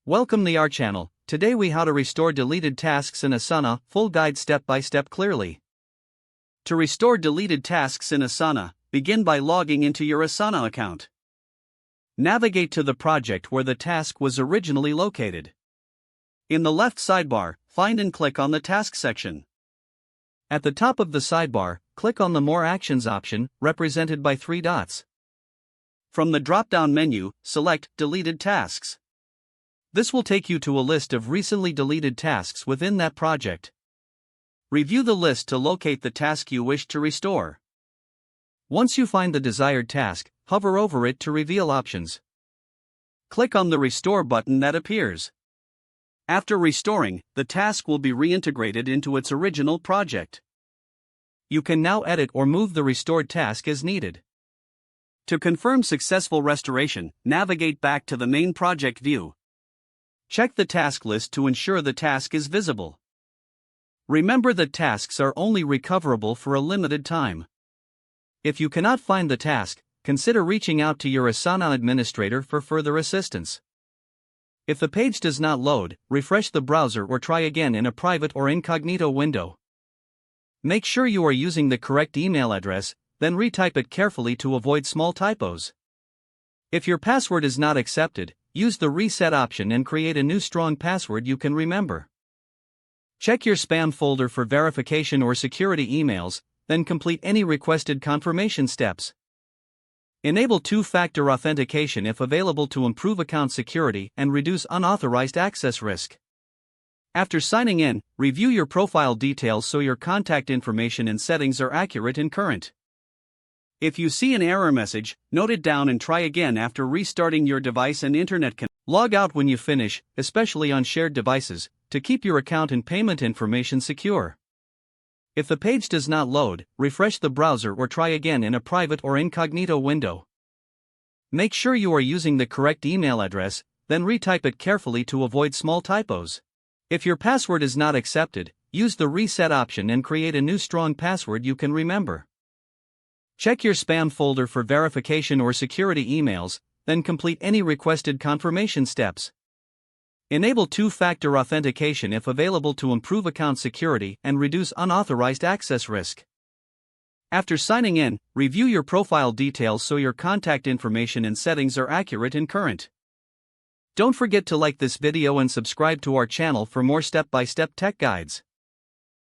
Welcome to our channel. Today we how to restore deleted tasks in Asana, full guide step by step clearly. To restore deleted tasks in Asana, begin by logging into your Asana account. Navigate to the project where the task was originally located. In the left sidebar, find and click on the task section. At the top of the sidebar, click on the More Actions option, represented by 3 dots. From the drop-down menu, select Deleted Tasks. This will take you to a list of recently deleted tasks within that project. Review the list to locate the task you wish to restore. Once you find the desired task, hover over it to reveal options. Click on the Restore button that appears. After restoring, the task will be reintegrated into its original project. You can now edit or move the restored task as needed. To confirm successful restoration, navigate back to the main project view. Check the task list to ensure the task is visible. Remember that tasks are only recoverable for a limited time. If you cannot find the task, consider reaching out to your Asana administrator for further assistance. If the page does not load, refresh the browser or try again in a private or incognito window. Make sure you are using the correct email address, then retype it carefully to avoid small typos. If your password is not accepted, use the reset option and create a new strong password you can remember. Check your spam folder for verification or security emails, then complete any requested confirmation steps. Enable two-factor authentication if available to improve account security and reduce unauthorized access risk. After signing in, review your profile details so your contact information and settings are accurate and current. If you see an error message, note it down and try again after restarting your device and internet connection. Log out when you finish, especially on shared devices, to keep your account and payment information secure. If the page does not load, refresh the browser or try again in a private or incognito window. Make sure you are using the correct email address, then retype it carefully to avoid small typos. If your password is not accepted, use the reset option and create a new strong password you can remember. Check your spam folder for verification or security emails, then complete any requested confirmation steps. Enable two-factor authentication if available to improve account security and reduce unauthorized access risk. After signing in, review your profile details so your contact information and settings are accurate and current. Don't forget to like this video and subscribe to our channel for more step-by-step tech guides.